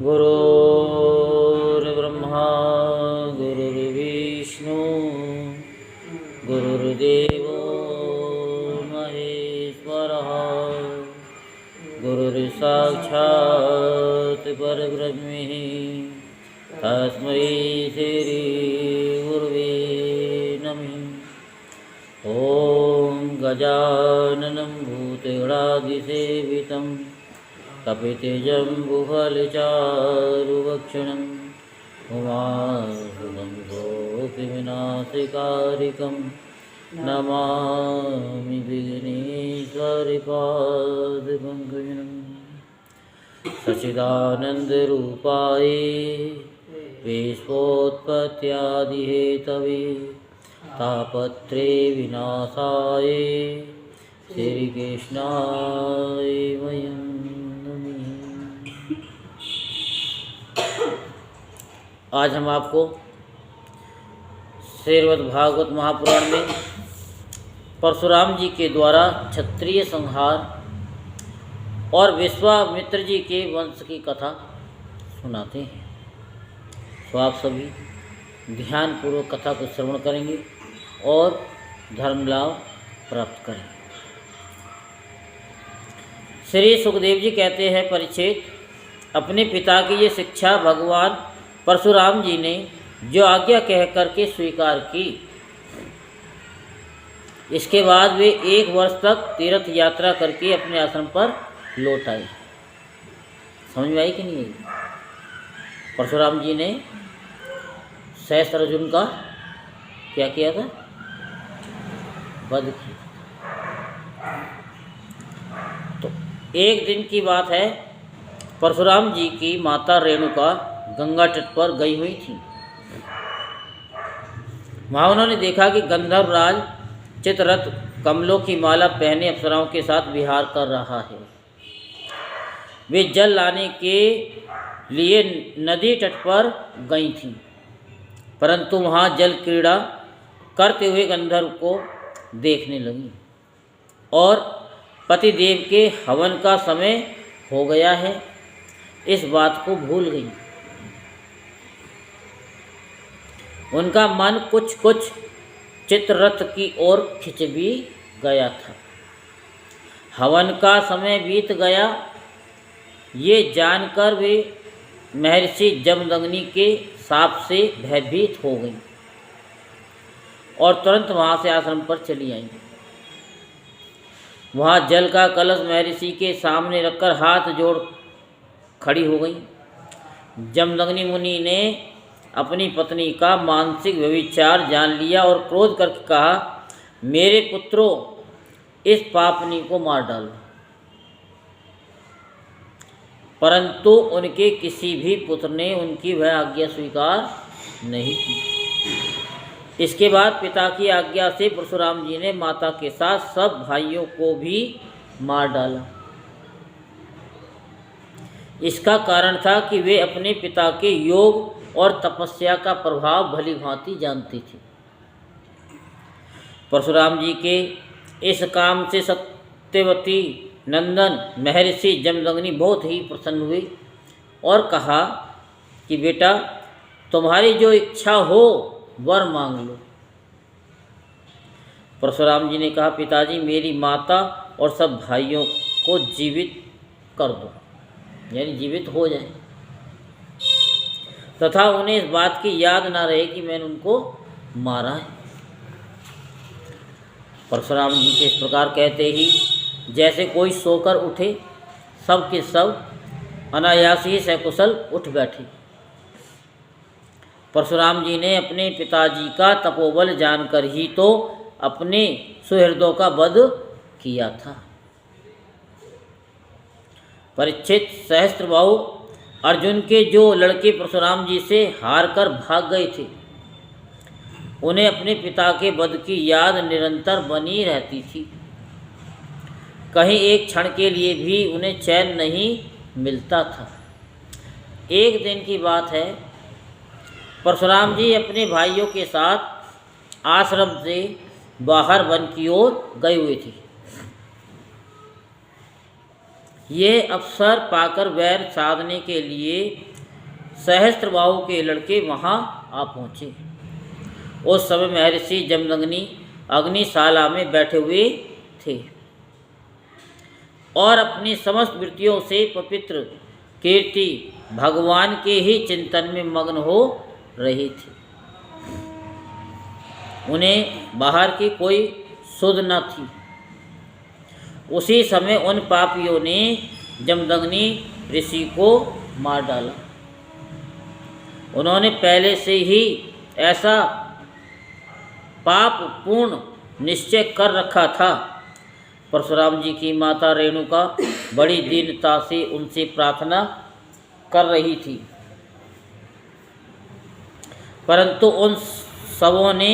गुरुर्ब्रह्मा गुरुर्विष्णु गुरुर्देवो महेश्वरः गुरुर्साक्षात् परब्रह्म तस्मै श्री गुरुवे नमः। ॐ गजाननं भूतगणाधिसेवितं कपितजम्बुफलचारुभक्षणं उमासुतं भोगविनाशकारिकं नमामि विघ्नेश्वरपादपङ्कजं। सच्चिदानन्दरूपाय विश्वोत्पत्त्यादिहेतवे तापत्रे विनाशाय श्रीकृष्णाय वयं नमः। आज हम आपको श्रीमद्भागवत महापुराण में परशुराम जी के द्वारा क्षत्रिय संहार और विश्वामित्र जी के वंश की कथा सुनाते हैं। तो आप सभी ध्यानपूर्वक कथा को श्रवण करेंगे और धर्म लाभ प्राप्त करेंगे। श्री सुखदेव जी कहते हैं, परीक्षित, अपने पिता की ये शिक्षा भगवान परशुराम जी ने जो आज्ञा कह करके स्वीकार की, इसके बाद वे 1 वर्ष तक तीर्थ यात्रा करके अपने आश्रम पर लौट आए। समझ में आई कि नहीं आई? परशुराम जी ने सहस्त्र अर्जुन का क्या किया था? वध किया। तो एक दिन की बात है, परशुराम जी की माता रेणुका गंगा तट पर गई हुई थी। वहाँ उन्होंने देखा कि गंधर्वराज चित्ररथ कमलों की माला पहने अप्सराओं के साथ विहार कर रहा है। वे जल लाने के लिए नदी तट पर गई थीं, परंतु वहाँ जल क्रीड़ा करते हुए गंधर्व को देखने लगी और पतिदेव के हवन का समय हो गया है, इस बात को भूल गई। उनका मन कुछ कुछ चित्ररथ की ओर खिंच भी गया था। हवन का समय बीत गया, ये जानकर वे महर्षि जमदग्नि के शाप से भयभीत हो गई और तुरंत वहाँ से आश्रम पर चली आई। वहाँ जल का कलश महर्षि के सामने रखकर हाथ जोड़ खड़ी हो गई। जमदग्नि मुनि ने अपनी पत्नी का मानसिक व्यभिचार जान लिया और क्रोध करके कहा, मेरे पुत्रों, इस पापनी को मार डालो। परंतु उनके किसी भी पुत्र ने उनकी वह आज्ञा स्वीकार नहीं की। इसके बाद पिता की आज्ञा से परशुराम जी ने माता के साथ सब भाइयों को भी मार डाला। इसका कारण था कि वे अपने पिता के योग और तपस्या का प्रभाव भली भांति जानती थी। परशुराम जी के इस काम से सत्यवती नंदन महर्षि जमदग्नि बहुत ही प्रसन्न हुए और कहा कि बेटा, तुम्हारी जो इच्छा हो वर मांग लो। परशुराम जी ने कहा, पिताजी, मेरी माता और सब भाइयों को जीवित कर दो, यानी जीवित हो जाए, तथा उन्हें इस बात की याद ना रहे कि मैंने उनको मारा है। परशुराम जी के इस प्रकार कहते ही जैसे कोई सोकर उठे, सब के सब अनायास ही सकुशल उठ बैठे। परशुराम जी ने अपने पिताजी का तपोबल जानकर ही तो अपने सुहृदों का वध किया था। परीक्षित, सहस्त्रबाहु अर्जुन के जो लड़के परशुराम जी से हार कर भाग गए थे, उन्हें अपने पिता के वध की याद निरंतर बनी रहती थी। कहीं एक क्षण के लिए भी उन्हें चैन नहीं मिलता था। एक दिन की बात है, परशुराम जी अपने भाइयों के साथ आश्रम से बाहर वन की ओर गए हुए थे। ये अवसर पाकर वैर साधने के लिए सहस्त्रबाहु के लड़के वहाँ आ पहुँचे। उस समय महर्षि जमदग्नि अग्निशाला में बैठे हुए थे और अपनी समस्त वृत्तियों से पवित्र कीर्ति भगवान के ही चिंतन में मग्न हो रही थी। उन्हें बाहर की कोई सुध न थी। उसी समय उन पापियों ने जमदग्नि ऋषि को मार डाला। उन्होंने पहले से ही ऐसा पाप पूर्ण निश्चय कर रखा था। परशुराम जी की माता रेणुका बड़ी दीनता से उनसे प्रार्थना कर रही थी, परंतु उन सबों ने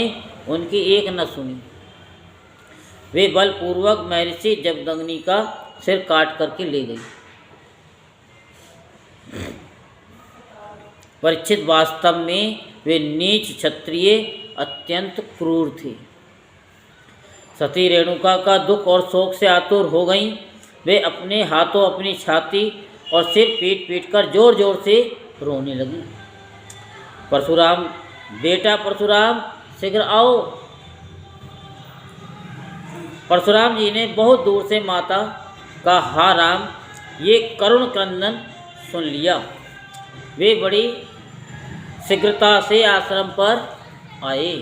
उनकी एक न सुनी। वे बलपूर्वक महर्षि जमदग्नि का सिर काट करके ले गई। परीक्षित वास्तव में वे नीच क्षत्रिय अत्यंत क्रूर थे। सती रेणुका का दुख और शोक से आतुर हो गईं। वे अपने हाथों अपनी छाती और सिर पीट पीट कर जोर जोर से रोने लगी। परशुराम, बेटा परशुराम, शीघ्र आओ। परशुराम जी ने बहुत दूर से माता का हा राम ये करुण क्रंदन सुन लिया। वे बड़ी शीघ्रता से आश्रम पर आए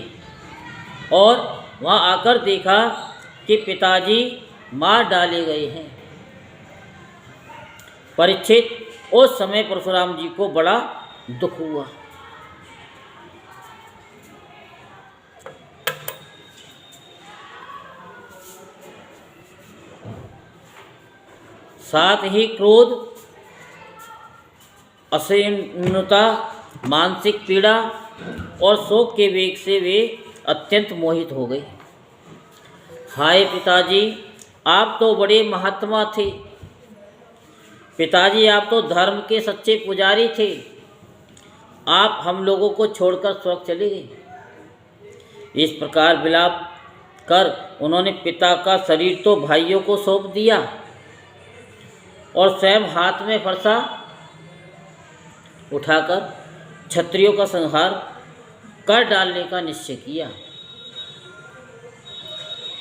और वहाँ आकर देखा कि पिताजी मार डाले गए हैं। परीक्षित, उस समय परशुराम जी को बड़ा दुख हुआ। साथ ही क्रोध, असहिष्णुता, मानसिक पीड़ा और शोक के वेग से वे अत्यंत मोहित हो गए। हाय पिताजी, आप तो बड़े महात्मा थे। पिताजी, आप तो धर्म के सच्चे पुजारी थे। आप हम लोगों को छोड़कर स्वर्ग चले गए। इस प्रकार विलाप कर उन्होंने पिता का शरीर तो भाइयों को सौंप दिया और स्वयं हाथ में फरसा उठाकर क्षत्रियों का संहार कर डालने का निश्चय किया।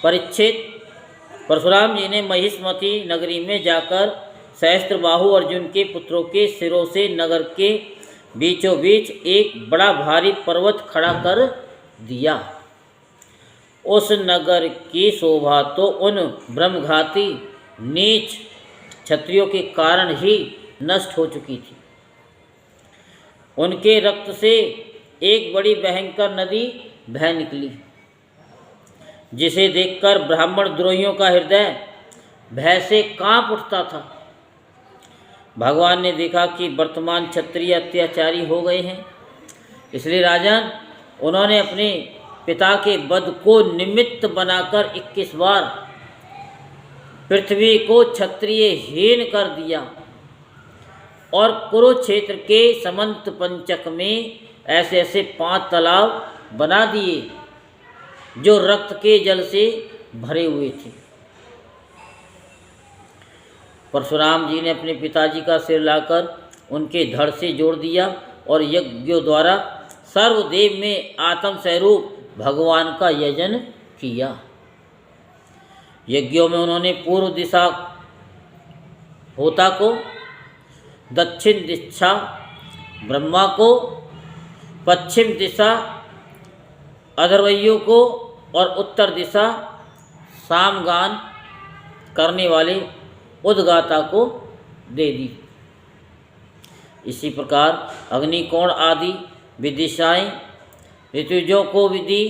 परीक्षित, परशुराम जी ने महिष्मती नगरी में जाकर सहस्त्रबाहु अर्जुन के पुत्रों के सिरों से नगर के बीचों बीच एक बड़ा भारी पर्वत खड़ा कर दिया। उस नगर की शोभा तो उन ब्रह्मघाती नीच क्षत्रियों के कारण ही नष्ट हो चुकी थी। उनके रक्त से एक बड़ी भयंकर नदी बह निकली, जिसे देखकर ब्राह्मण द्रोहियों का हृदय भय से कांप उठता था। भगवान ने देखा कि वर्तमान क्षत्रिय अत्याचारी हो गए हैं, इसलिए राजन उन्होंने अपने पिता के वध को निमित्त बनाकर 21 बार पृथ्वी को क्षत्रियहीन कर दिया और कुरुक्षेत्र के समंत पंचक में ऐसे ऐसे 5 तालाब बना दिए जो रक्त के जल से भरे हुए थे। परशुराम जी ने अपने पिताजी का सिर लाकर उनके धड़ से जोड़ दिया और यज्ञों द्वारा सर्वदेव में आत्म स्वरूप भगवान का यजन किया। यज्ञों में उन्होंने पूर्व दिशा होता को, दक्षिण दिशा ब्रह्मा को, पश्चिम दिशा अधर्वैयों को और उत्तर दिशा सामगान करने वाले उद्गाता को दे दी। इसी प्रकार अग्निकोण आदि विदिशाएं ऋतुजों को भी दी,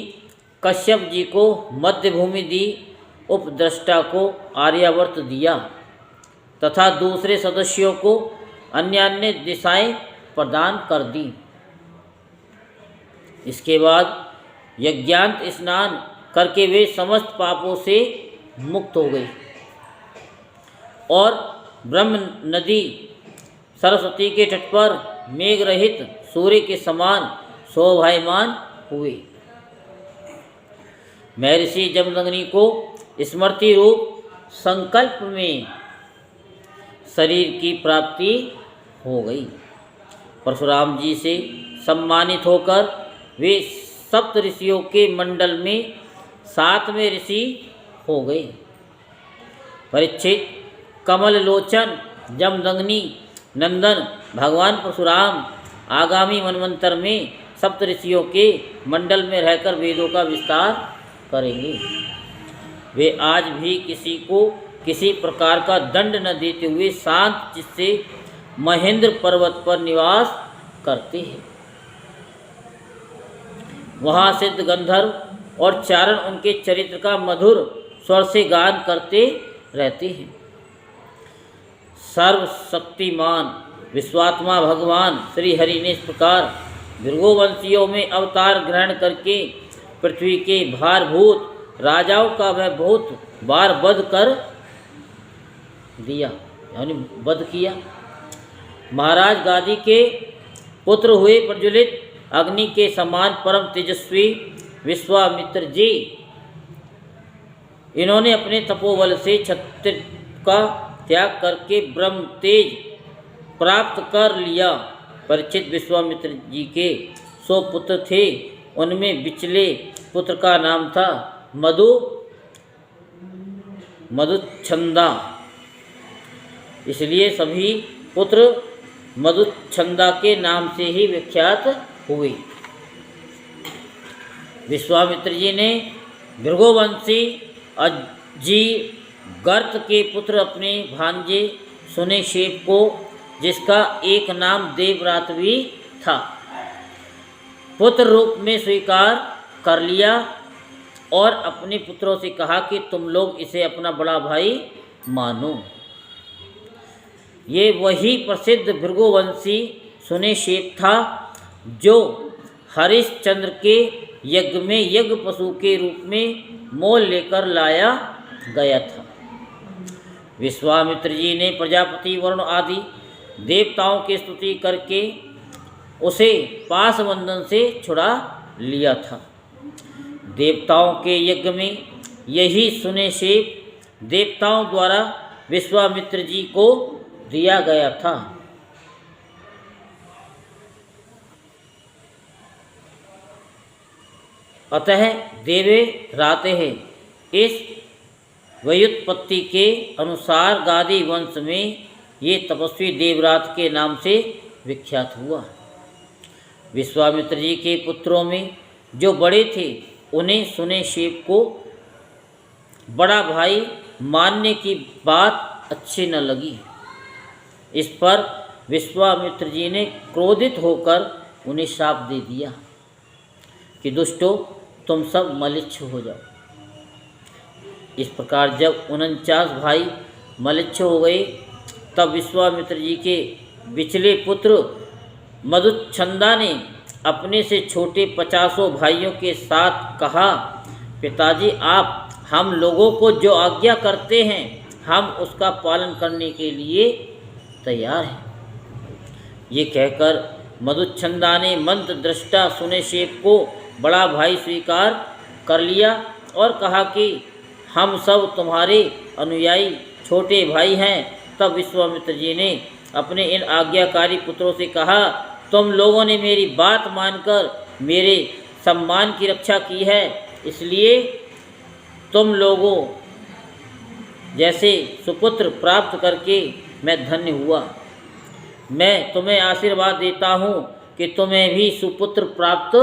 कश्यप जी को मध्य भूमि दी, उपद्रष्टा को आर्यावर्त दिया तथा दूसरे सदस्यों को अन्य अन्य दिशाएं प्रदान कर दी। इसके बाद यज्ञांत स्नान करके वे समस्त पापों से मुक्त हो गए और ब्रह्म नदी सरस्वती के तट पर मेघ रहित सूर्य के समान शोभायमान हुए। महर्षि जमदग्नि को स्मृति रूप संकल्प में शरीर की प्राप्ति हो गई। परशुराम जी से सम्मानित होकर वे सप्त ऋषियों के मंडल में 7वें ऋषि हो गए। परीक्षित, कमल लोचन जमदग्नि नंदन भगवान परशुराम आगामी मनवंतर में सप्त ऋषियों के मंडल में रहकर वेदों का विस्तार करेंगे। वे आज भी किसी को किसी प्रकार का दंड न देते हुए शांत चित्त से महेंद्र पर्वत पर निवास करते हैं। वहाँ सिद्ध गंधर्व और चारण उनके चरित्र का मधुर स्वर से गान करते रहते हैं। सर्वशक्तिमान विश्वात्मा भगवान श्री हरि ने इस प्रकार भृगुवंशियों में अवतार ग्रहण करके पृथ्वी के भारभूत राजाओं का वह बहुत बार वध कर दिया, यानी वध किया। महाराज गादी के पुत्र हुए प्रज्वलित अग्नि के समान परम तेजस्वी विश्वामित्र जी, इन्होंने अपने तपोबल से क्षत्रिय का त्याग करके ब्रह्म तेज प्राप्त कर लिया। परीक्षित, विश्वामित्र जी के 100 पुत्र थे। उनमें बिचले पुत्र का नाम था मधुच्छंदा, इसलिए सभी पुत्र मधुच्छंदा के नाम से ही विख्यात हुए। विश्वामित्र जी ने भृगुवंशी अजी गर्त के पुत्र अपने भांजे सुनेशेप को, जिसका एक नाम देवरात भी था, पुत्र रूप में स्वीकार कर लिया और अपने पुत्रों से कहा कि तुम लोग इसे अपना बड़ा भाई मानो। ये वही प्रसिद्ध भृगुवंशी सुनेशेप था जो हरिश्चंद्र के यज्ञ में यज्ञ पशु के रूप में मोल लेकर लाया गया था। विश्वामित्र जी ने प्रजापति वरुण आदि देवताओं की स्तुति करके उसे पाशबंधन से छुड़ा लिया था। देवताओं के यज्ञ में यही सुनेशेप देवताओं द्वारा विश्वामित्र जी को दिया गया था। अतः देवे राते हैं। इस व्युत्पत्ति के अनुसार गादी वंश में ये तपस्वी देवरात के नाम से विख्यात हुआ। विश्वामित्र जी के पुत्रों में जो बड़े थे उन्हें सुनेशेप को बड़ा भाई मानने की बात अच्छी न लगी। इस पर विश्वामित्र जी ने क्रोधित होकर उन्हें शाप दे दिया कि दुष्टों, तुम सब मलिच्छ हो जाओ। इस प्रकार जब 49 भाई मलिच्छ हो गए, तब विश्वामित्र जी के बिचले पुत्र मधुच्छंदा ने अपने से छोटे 50 भाइयों के साथ कहा, पिताजी, आप हम लोगों को जो आज्ञा करते हैं हम उसका पालन करने के लिए तैयार हैं। ये कहकर मधुच्छंदा ने मंत्र दृष्टा सुनेशेप को बड़ा भाई स्वीकार कर लिया और कहा कि हम सब तुम्हारे अनुयायी छोटे भाई हैं। तब विश्वामित्र जी ने अपने इन आज्ञाकारी पुत्रों से कहा, तुम लोगों ने मेरी बात मानकर मेरे सम्मान की रक्षा की है, इसलिए तुम लोगों जैसे सुपुत्र प्राप्त करके मैं धन्य हुआ। मैं तुम्हें आशीर्वाद देता हूँ कि तुम्हें भी सुपुत्र प्राप्त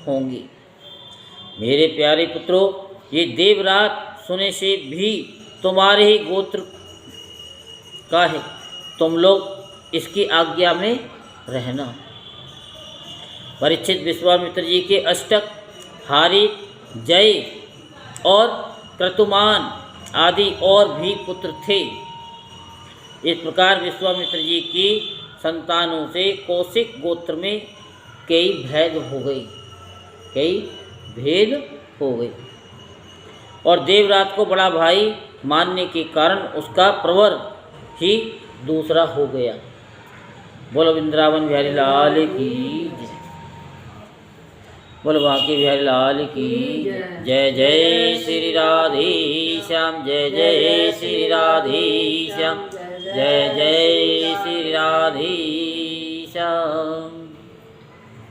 होंगे। मेरे प्यारे पुत्रों, ये देवरात सुनेशेप भी तुम्हारे ही गोत्र का है, तुम लोग इसकी आज्ञा में रहना। परीक्षित, विश्वामित्र जी के अष्टक, हारित, जय और क्रतुमान आदि और भी पुत्र थे। इस प्रकार विश्वामित्र जी की संतानों से कौशिक गोत्र में कई भेद हो गए और देवरात को बड़ा भाई मानने के कारण उसका प्रवर ही दूसरा हो गया। बोलो वृंदावन बिहारी लाल की जय। बोलो बांके बिहारी लाल की जय। जय श्री राधे श्याम, जय जय श्री राधे श्याम, जय जय श्री राधे च